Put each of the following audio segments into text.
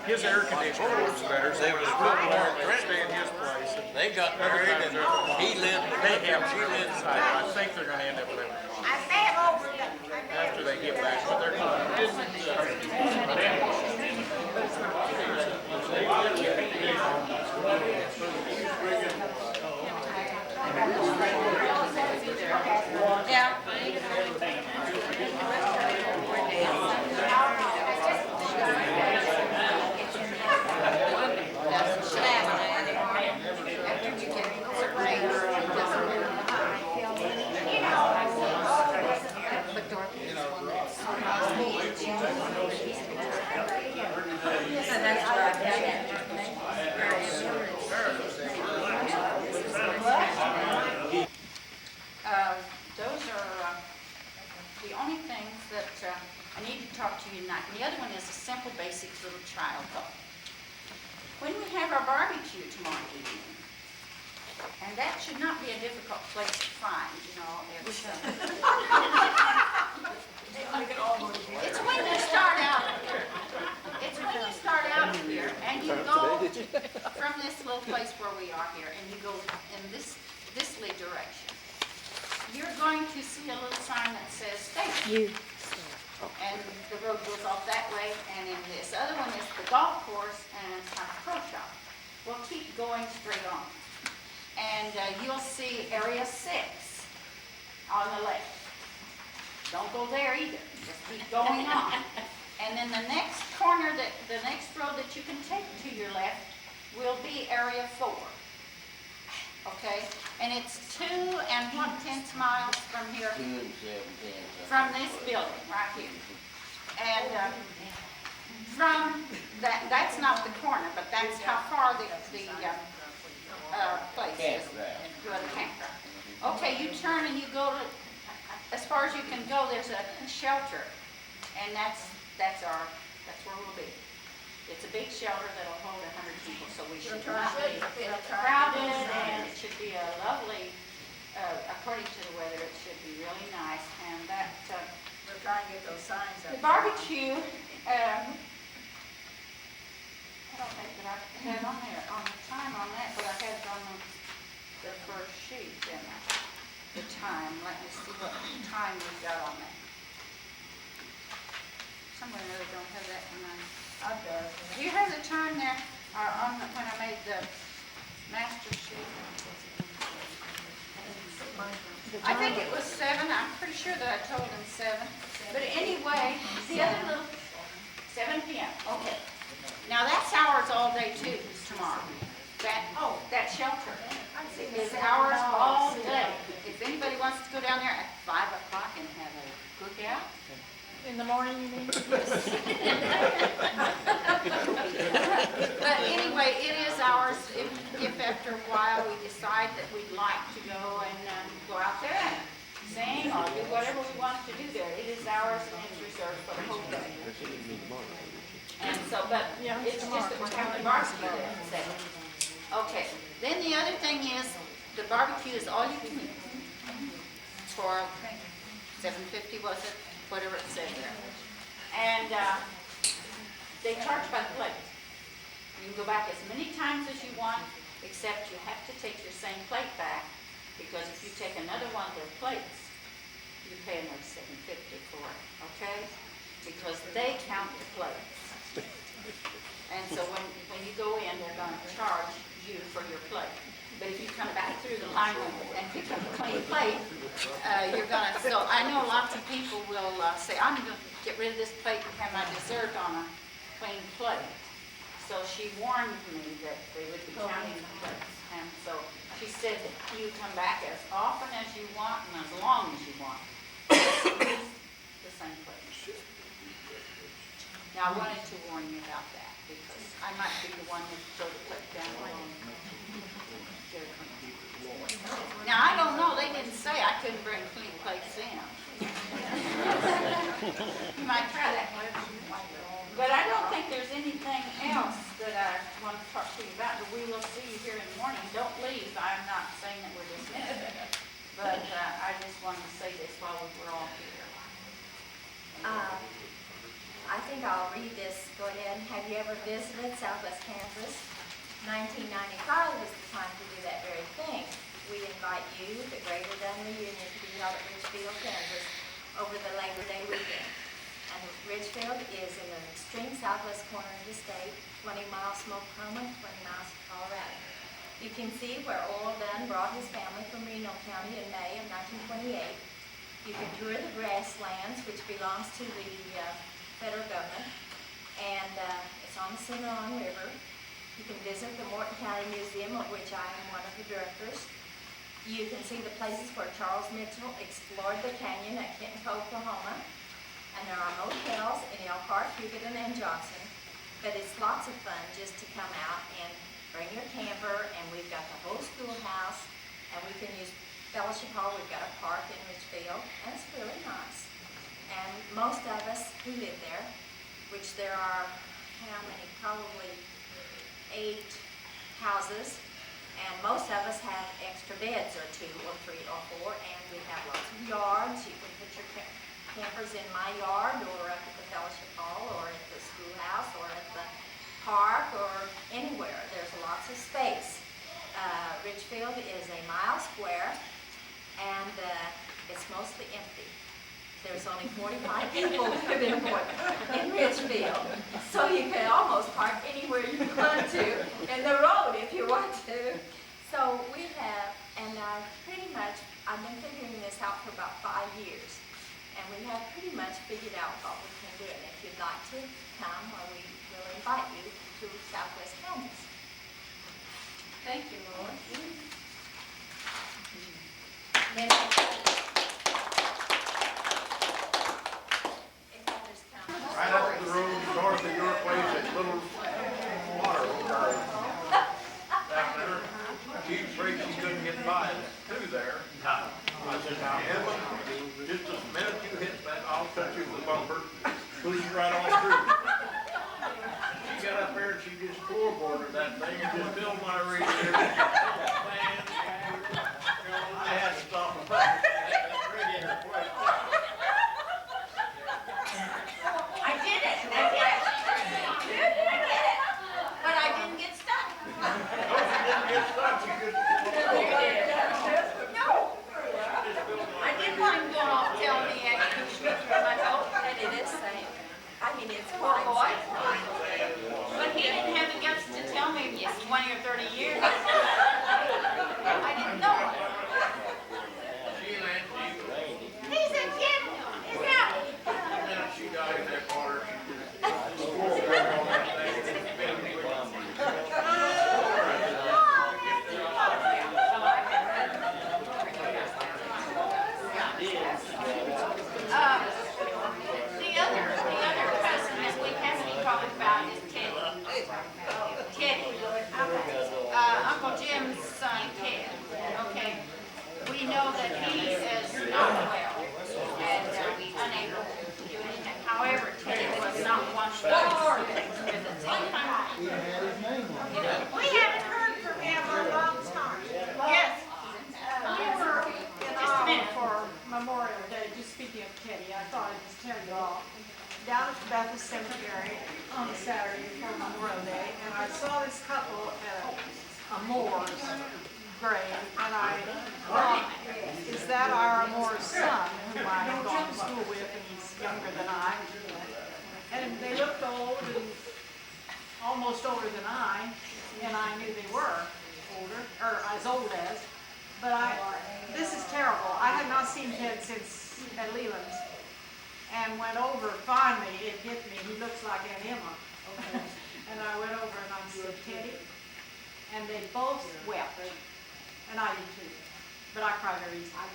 his air conditioning works better, so his people stay in his place. They got married and he lived, she lives. I think they're gonna end up living after they get back, but they're Yeah. Those are the only things that I need to talk to you tonight. And the other one is a simple, basic little child thought. When we have our barbecue tomorrow evening, and that should not be a difficult place to find, you know, it's when you start out here. It's when you start out here, and you go from this little place where we are here, and you go in this direction. You're going to see a little sign that says station. And the road goes off that way, and in this other one is the golf course and it's kind of pro shop. We'll keep going straight on. And you'll see area 6 on the left. Don't go there either, just keep going on. And then the next corner, the next road that you can take to your left will be area 4. Okay, and it's 2.1 miles from here, from this building right here. And from that's not the corner, but that's how far the place is. The campground. Okay, you turn and you go to, as far as you can go, there's a shelter, and that's where we'll be. It's a big shelter that'll hold 100 people, so we should not be crowded, and it should be a lovely, according to the weather, it should be really nice. And that, we're trying to get those signs up. the barbecue, I don't think that I had on there, on the time on that, but I had it on the first sheet, didn't I? The time, let me see what time we've got on that. Somebody really don't have that one on. Do you have the time there, on when I made the master sheet? I think it was 7. I'm pretty sure that I told them 7. But anyway, the other little 7 p.m. Okay. Now that's ours all day too tomorrow. That shelter is ours all day. If anybody wants to go down there at 5 o'clock and have a cookout. In the morning, you mean? But anyway, it is ours if after a while we decide that we'd like to go and go out there and sing or do whatever we want to do there. It is ours and it's reserved for the whole day. And so, but it's just that we're having a barbecue there instead. Okay, then the other thing is the barbecue is all you can eat for $7.50 was it? Whatever it said there. And they charge by the plate. You can go back as many times as you want, except you have to take your same plate back, because if you take another one of their plates, you pay another $7.50 for it, okay? Because they count the plates. And so when you go in, they're going to charge you for your plate. But if you come back through the line and pick up a clean plate, you're going to, so I know lots of people will say, I'm going to get rid of this plate and have my dessert on a clean plate. So she warned me that they would be counting the plates. And so she said that you come back as often as you want and as long as you want. The same plate. Now I wanted to warn you about that because I might be the one that throw the plate down wrong. Now, I don't know, they didn't say I couldn't bring clean plates in. You might try that. But I don't think there's anything else that I want to talk to you about, but we will see you here in the morning. Don't leave. I'm not saying that we're dismissed. But I just wanted to say this while we were all here. I think I'll read this. Go ahead. Have you ever visited Southwest Kansas? 1995 is the time to do that very thing. We invite you, the Greater Dunn reunion, to be held at Ridgefield, Kansas, over the Labor Day weekend. And Ridgefield is in the extreme southwest corner of the state, 20 miles from Oklahoma, 20 miles from Colorado. You can see where Oral Dunn brought his family from Reno County in May of 1928. You can tour the grasslands, which belongs to the federal government, and it's on the Cimarron River. You can visit the Morton County Museum, of which I am one of the directors. You can see the places where Charles Mitchell explored the canyon at Kenton, Oklahoma. And there are motels in Elkhart, Hugoton, and Johnson. But it's lots of fun just to come out and bring your camper, and we've got the whole schoolhouse, and we can use Fellowship Hall. We've got a park in Ridgefield, and it's really nice. And most of us who live there, which there are, how many, probably 8 houses, and most of us have extra beds, or 2 or 3 or 4, and we have lots of yards. You can put your campers in my yard, or up at the Fellowship Hall, or at the schoolhouse, or at the park, or anywhere. There's lots of space. Ridgefield is a mile square, and it's mostly empty. There's only 45 people living in Ridgefield, so you can almost park anywhere you want to, in the road if you want to. So we have, and pretty much, I've been figuring this out for about 5 years, and we have pretty much figured out what we can do. And if you'd like to come, well, we will invite you to Southwest Kansas. Thank you, Lord. Then Right up the road north of your place, that little water over down there. She's afraid she couldn't get by through there. I said, now Emma, just a minute you hit that, I'll touch you with the bumper, push you right on through. She got up there and she just floorboarded that thing and just filled my radiator. Man, I had to stop and put that radiator quick. I did it. I did it. I did it. But I didn't get stuck. No, she didn't get stuck, she just. No. I didn't want him going off telling me I could shoot from my boat, and it is safe. I mean, it's Poor boy. fine. But he didn't have the guts to tell me it's 20 or 30 years. I didn't know it. He's a kid. He's out. She got in that water, she just floorboarded on that thing and just filled me with. The other cousin that we haven't talked about is Teddy. Teddy. Uncle Jim's son, Ted. Okay. We know that he is not well and unable to do anything. However, Teddy was not one of those with the same time. We haven't heard from him in a long time. Yes. We were in Iowa for Memorial Day, just speaking of Teddy, I thought I'd just tell you all. Down at the Baptist Cemetery on Saturday before Memorial Day, and I saw this couple at a Moore's grave, and I thought, is that our Moore's son, whom I had gone to school with, and he's younger than I? And they looked old and almost older than I, and I knew they were older, or as old as. But this is terrible. I had not seen Ted since at Leland's, and went over, finally, it hit me, he looks like Aunt Emma. Okay. And I went over and I said, Teddy, and they both wept, and I did too, but I cried very easily.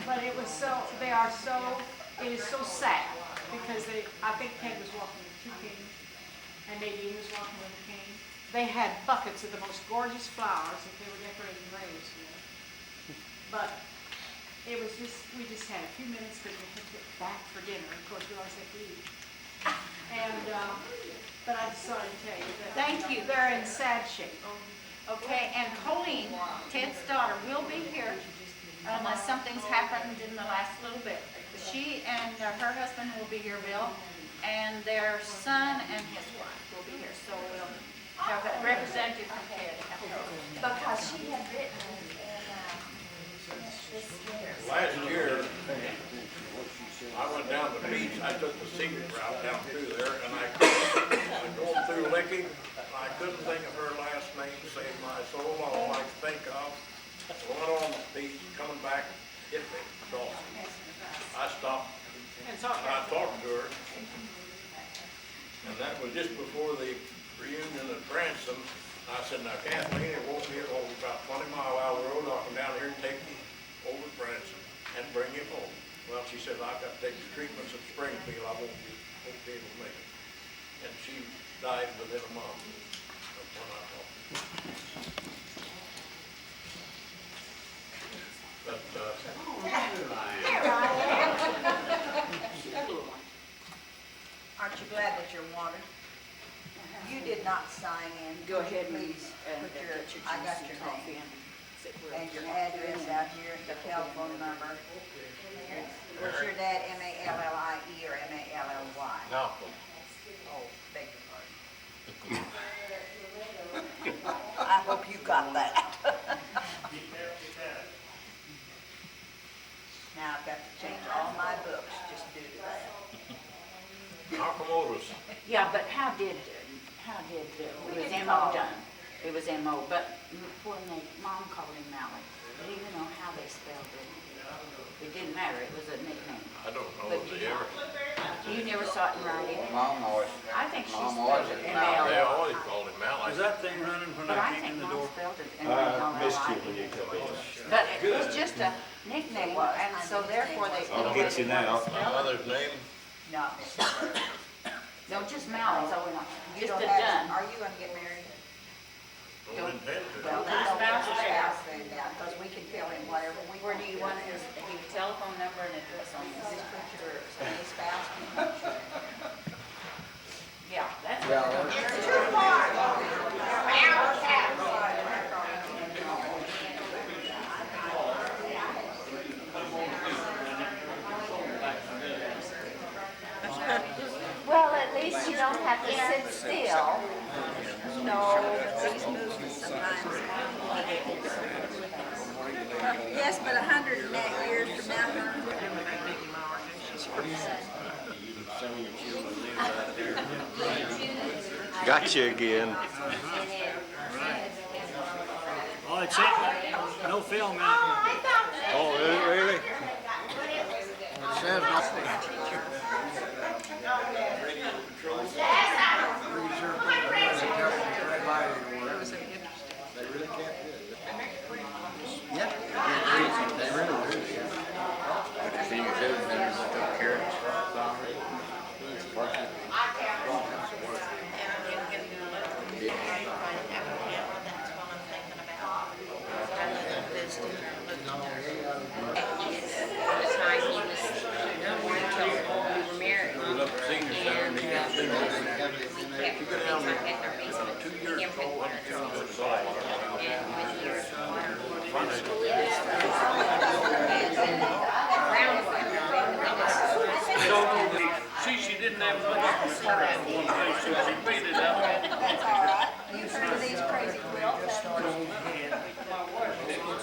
But it was so, it is so sad, because I think Ted was walking with 2 canes, and Nadine was walking with a cane. They had buckets of the most gorgeous flowers that they were decorating graves with. But it was just, we just had a few minutes because we had to get back for dinner. Of course, we always have to eat. And, but I just thought I'd tell you that. Thank you. They're in sad shape. Okay, and Colleen, Ted's daughter, will be here unless something's happened in the last little bit. She and her husband will be here, Bill, and their son and his wife will be here, so we'll have a representative from Canada come over. Because she had written in, this year. Last year, I went down the beach, I took the scenic route down through there, and I going through Licky, I couldn't think of her last name, saved my soul, all I could think of. Went on the beach, coming back, hit me, so I stopped, and I talked to her. And that was just before the reunion at Branson. I said, now Kathleen, it won't be about 20 mile out of the road, I'll come down here and take you over to Branson and bring you home. Well, she said, I've got to take the treatments at Springfield, I won't be able to make it. And she died within a month of when I talked. But, Aren't you glad that you're wanted? You did not sign in. Go ahead and, Please put your, I got your name and your address out here, the telephone number. Was your dad M-A-L-L-I-E or M-A-L-L-Y? No. Oh, beg your pardon. I hope you got that. Now I've got to change all my books just due to that. Nakamoto's. yeah, but how did, it was M.O. done? It was M.O., but when Mom called him Mally, I didn't even know how they spelled it. It didn't matter, it was a nickname. I don't know But if they ever, you never saw it in writing? Mom always, I think she Mom spelled always it said M-A-L-L-Y. they always called him Mal. Is that thing running when But I I keep think in the Mom door? spelled it Missed you M-A-L-L-Y. when you come in. But it was just a nickname, and so therefore they. I'll get you now. My mother's name, No. No, just Mally, so we're not, You just don't the have, Dunn. are you gonna get married? don't intend to. Well, then don't put your spouse thing down, because we can fill in whatever we Where want. do you want his telephone number and address on Just this? put your spouse. Yeah, that's. It's too far. Well, at least you don't have to sit still. No, but these movements sometimes. Yes, but 100 and that years from now. Gotcha again. Oh, it's it. No film in it. Oh, really? She didn't have much part of one place, so she faded out. That's all right. You've heard of these crazy quilt stories?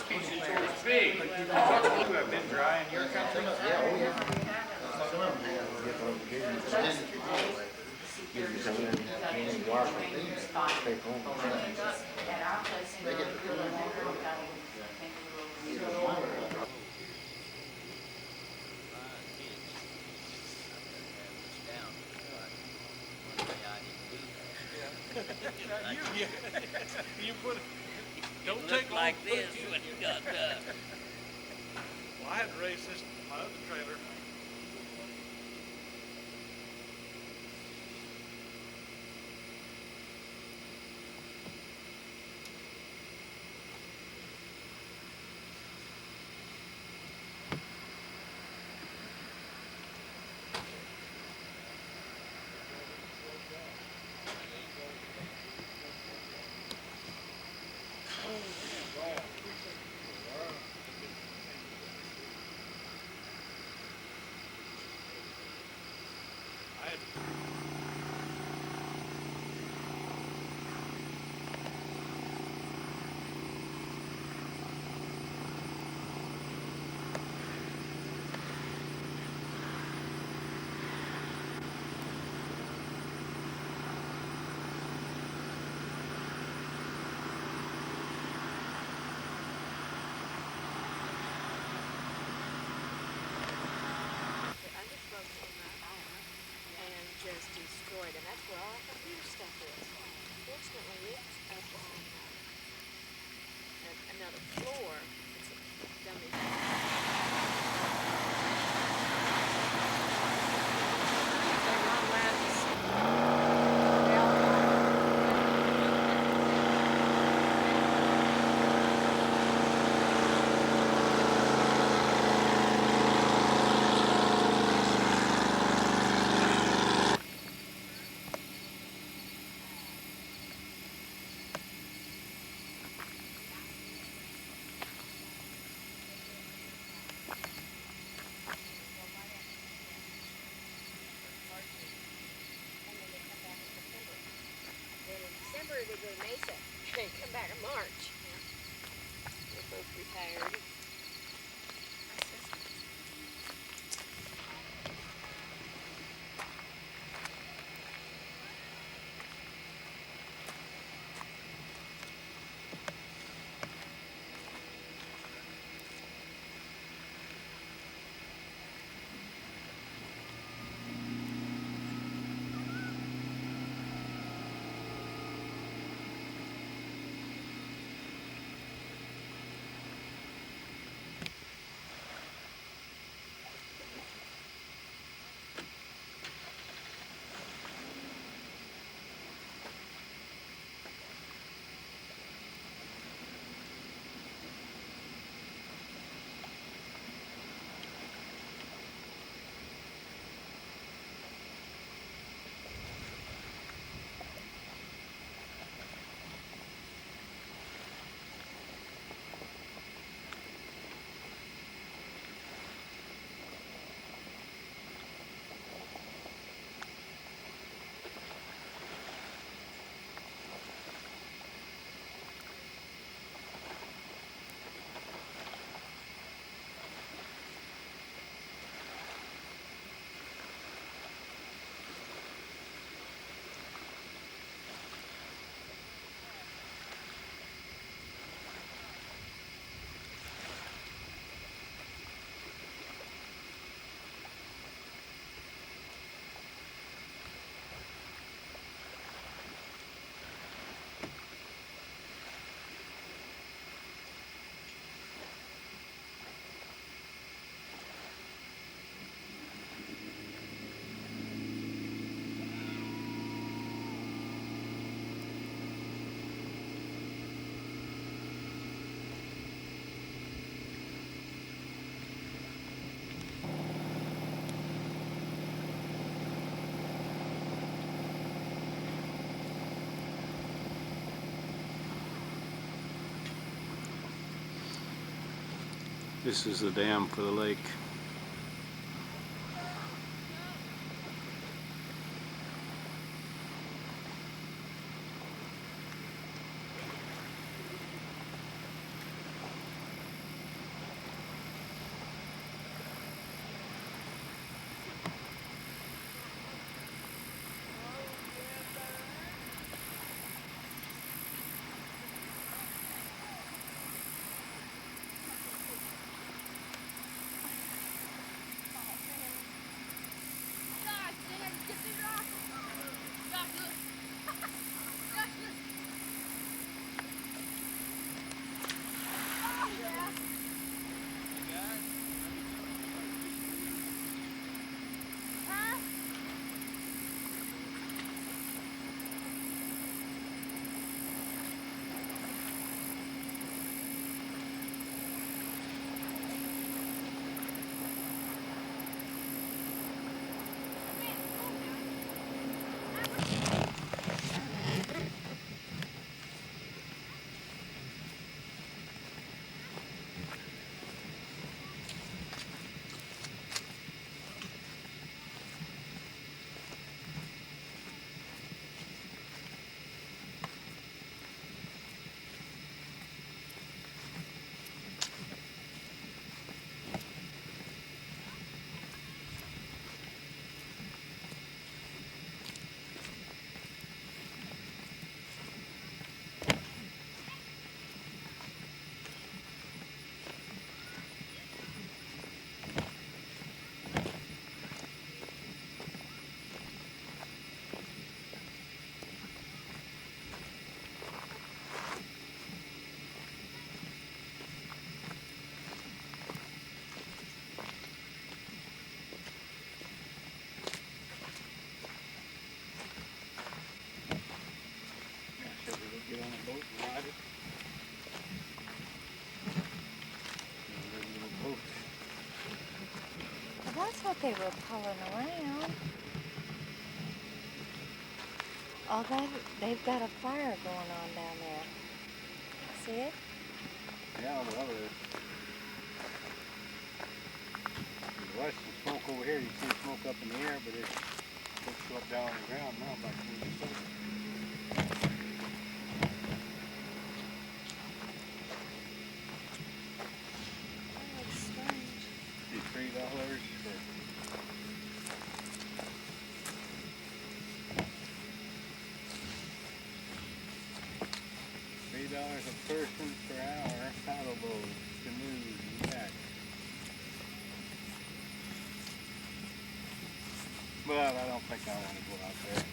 It's big. You have been dry in your country? At our place in You put it, don't take like this when you got done. Well, I had to race this, my other trailer. another floor. It's a dummy. They're not allowed to December they go to Mesa and come back in March. They're both retired. This is the dam for the lake. that's what they were pulling around. Oh, they've got a fire going on down there. See it? Yeah, well, there's some smoke over here. You see smoke up in the air, but it's up down on the ground now back to the sun. Oh, it's strange. $3 for $3 a person per hour. Paddle boat, canoes, and kayaks. But I don't think I want to go out there.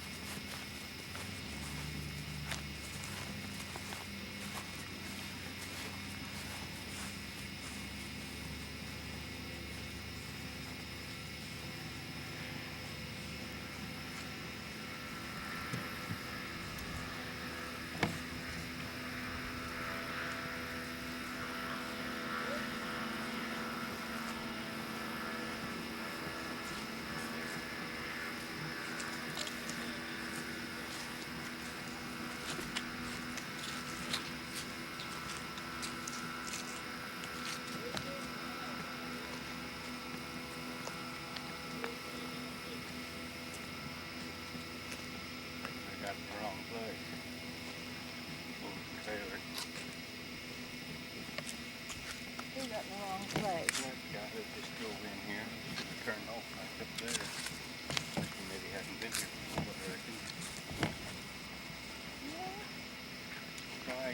I got the wrong place. Moved the trailer. You got in the wrong place. That guy who just drove in here. Should have turned off back up there. He maybe hasn't been here before, I reckon. So I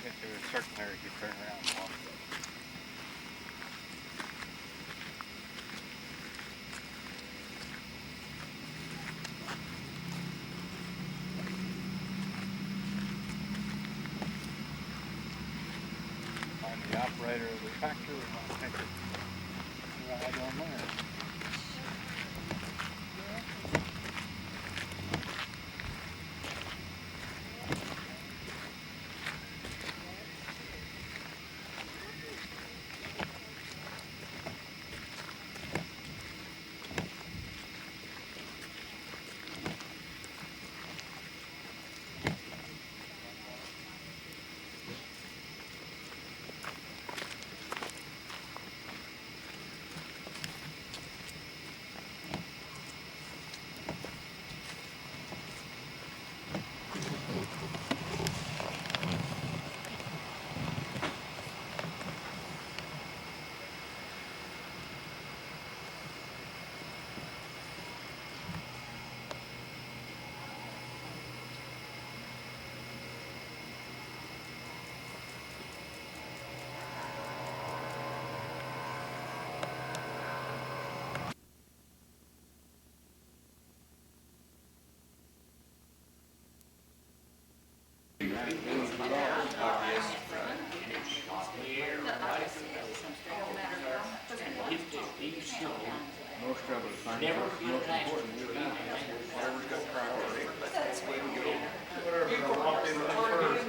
guess there were certain areas you turn around and walk. Find the operator of the tractor and I'll take it right on there. Most of us find it most important to leave whatever's got priority. That's the way we go. People walked in with the first.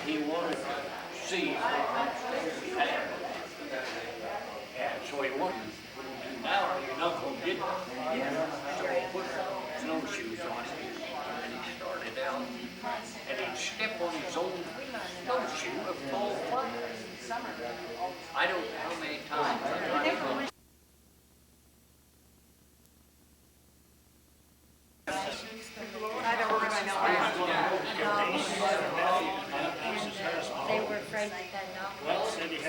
He wanted to see what we had. And so he wanted, now you're not going to get it. So he put snowshoes on it and he started out and he'd step on his own snowshoe a full flight. I don't know how many times I tried to. They were afraid that that dog was going to get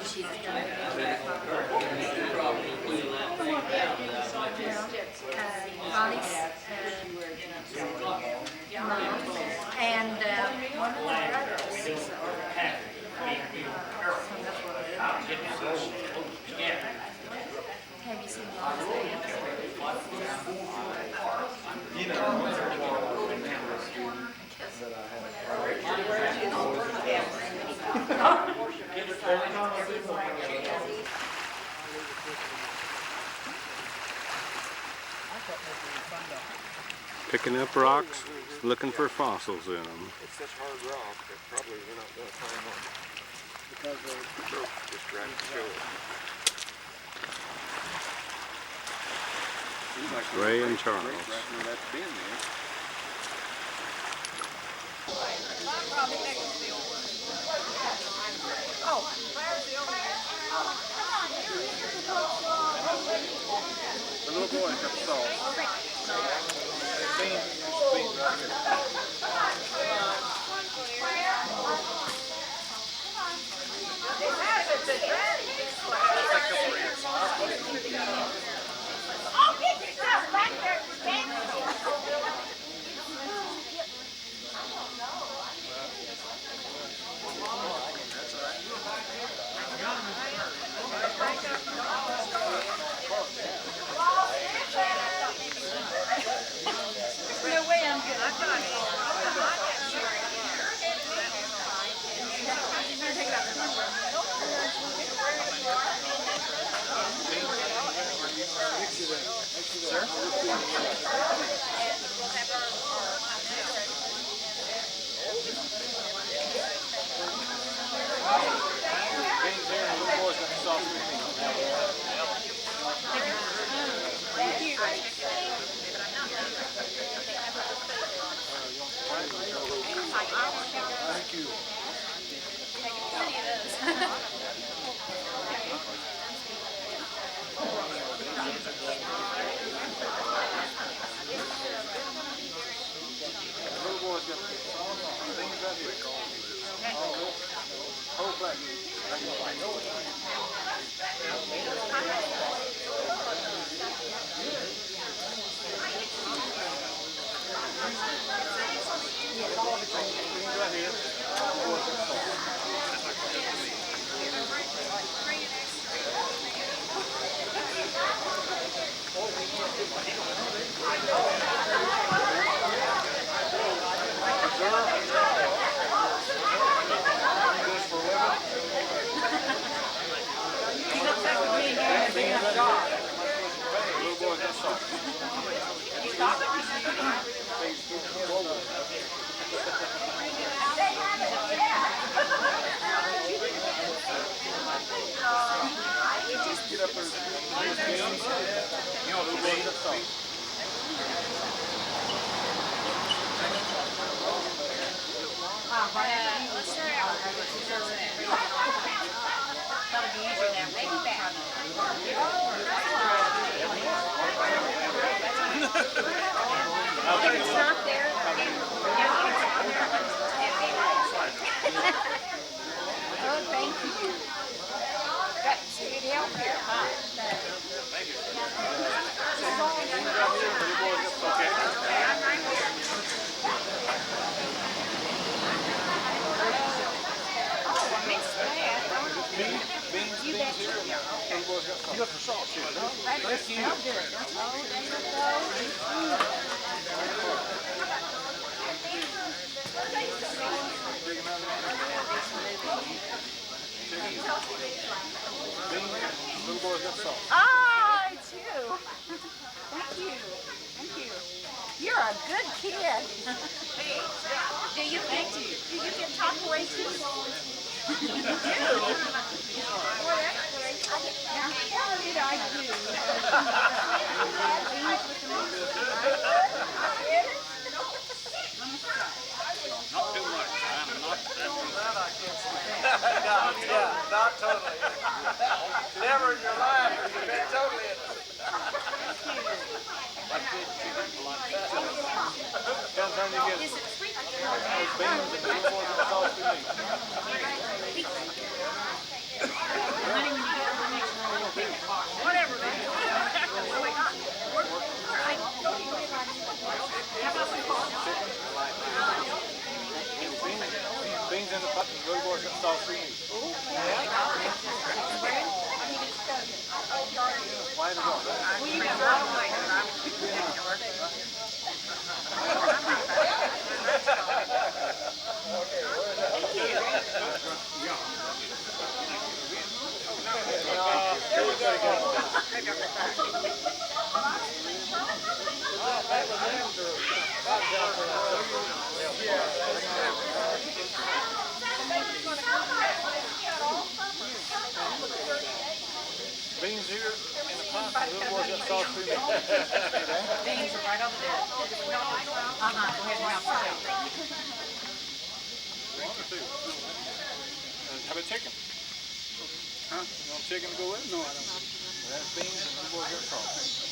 she's trying to Ronnie's mom and one of the brothers. Have you seen Ronnie's? Picking up rocks, looking for fossils in them. It's such hard rock that probably we're not gonna find one. Because just trying to show it. Ray and Charles. The little boy got salt. Beans right here. Oh, get yourself back there, Stanley. No way I'm good. Beans here and the little boy's got the salt with me. Thank you. The little boy's got the beans right here. Whole black. Right here. This for little boy got salt. Get up there. You know, little boy got salt. Let's try out. That'll be easier now. Maybe back. You can stop there. Oh, thank you. That's good help here, huh? Beans here and little boy's got salt. You got the salt here. Thank you. Oh, there you go. Beans, little boy's got salt. Ah, it's you. Thank you. Thank you. You're a good kid. Do you get takeaway too? You do? Well, that's great. Now, how did I do? Not too much, I'm not Yeah, not totally. Never in your life have you been totally in it. Sometimes you get Is it sweet? those beans and little boys got salt to me. Whatever. Beans in the pot and little boys got salt to me. Why is it going? Well, you got a lot of weight. Beans here in the pot, the little boy's got sauce too. Beans are right over there. Go ahead and help yourself. One or two. How about chicken? Huh? You want chicken to go with it? No, I don't. Well, that's beans and little boy's got sauce.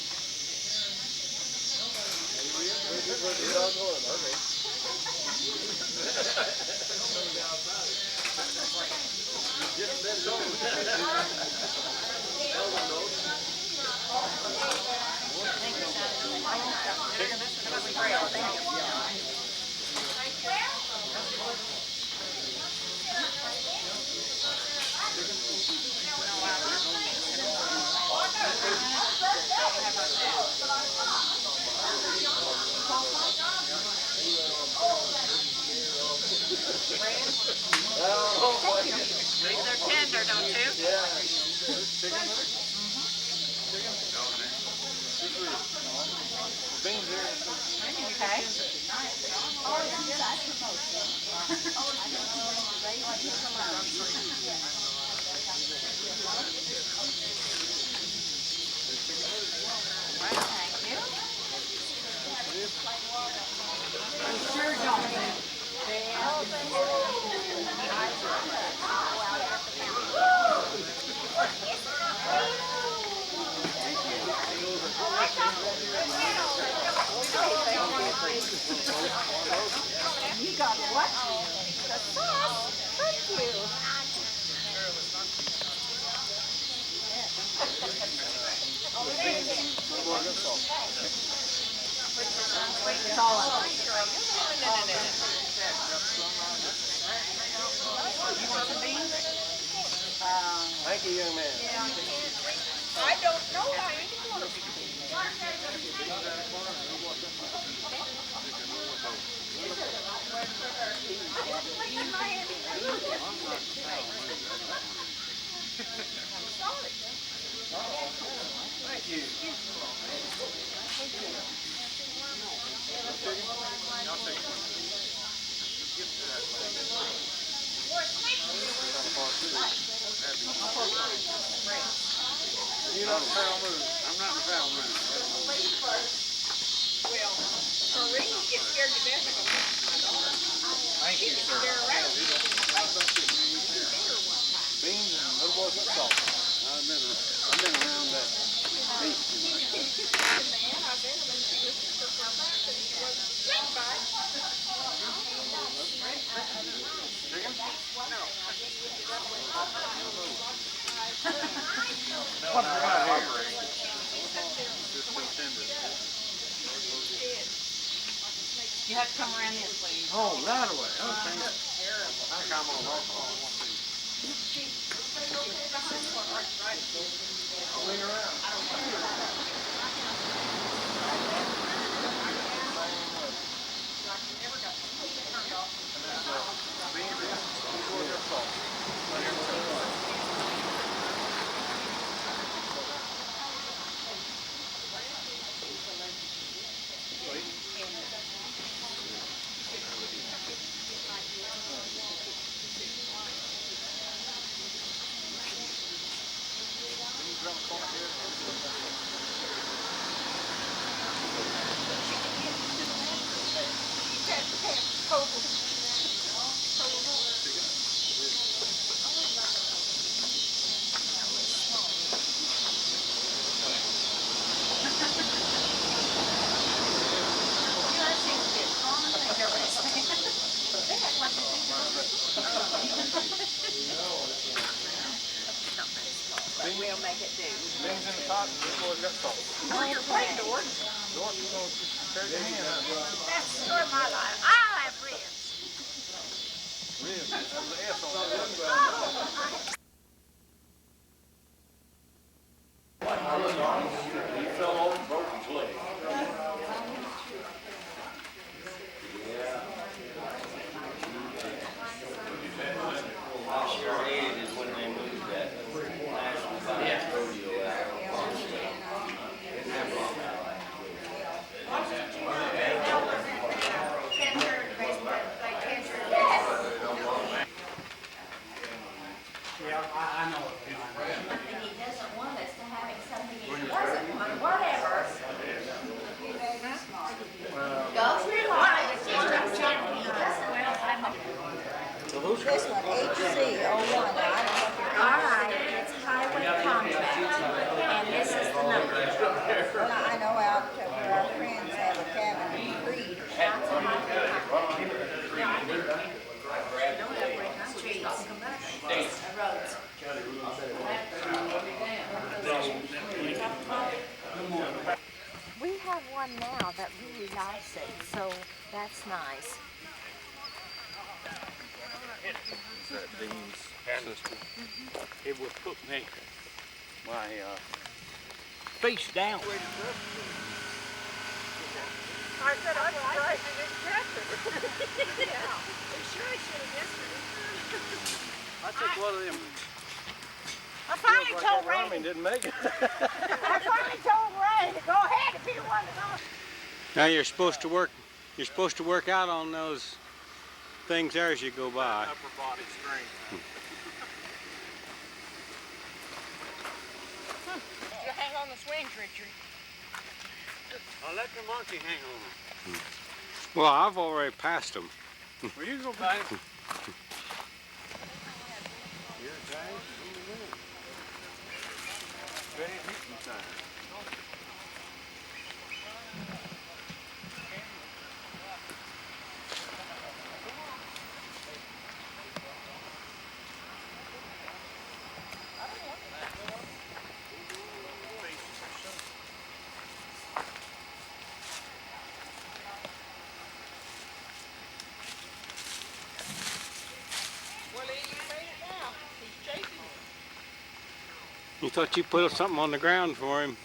They're tender, don't you? Yeah. Chicken with it? Chicken? Beans here. Okay. Thank you. You sure You got what? The sauce. Thank you. It's all on. You want some beans? Thank you, young man. I don't know how you Thank you. You're not in foul mood. I'm not in foul mood. Well, Marie gets scared to death of them. Thank you, sir. Beans and little boy's got salt. I've been around that beef too much. Man, I've been when she was her back and she wasn't sick by it. Chicken? No. What do we got here? Just so tender. You have to come around this, please. Oh, that way. Okay. I come on walk on. Swing around. We'll make it do. Beans in the pot and this boy's got salt. Oh, you're playing, George. George, you gonna carry your hand up. That's the story of my life. I'll have ribs. Ribs. There's an S on that. He fell over and broke his leg. I sure hated it when they moved that national rodeo out. Well, I know out to where our friends have a cabin in Creed. We have one now that really likes it, so that's nice. Is that Dean's sister? It would put me, my, face down. I said, I'm surprised you didn't catch it. Yeah, they sure I should have yesterday. I took one of them. I finally Like told that Ray, ramen didn't make it. I finally told Ray to go ahead if he wanted to go. Now you're supposed to work. You're supposed to work out on those things there as you go by. Upper body strength. You hang on the swings, Richard. I'll let the monkey hang on. Well, I've already passed them. Well, you go back. Well, he made it now. He's chasing you. You thought you put something on the ground for him.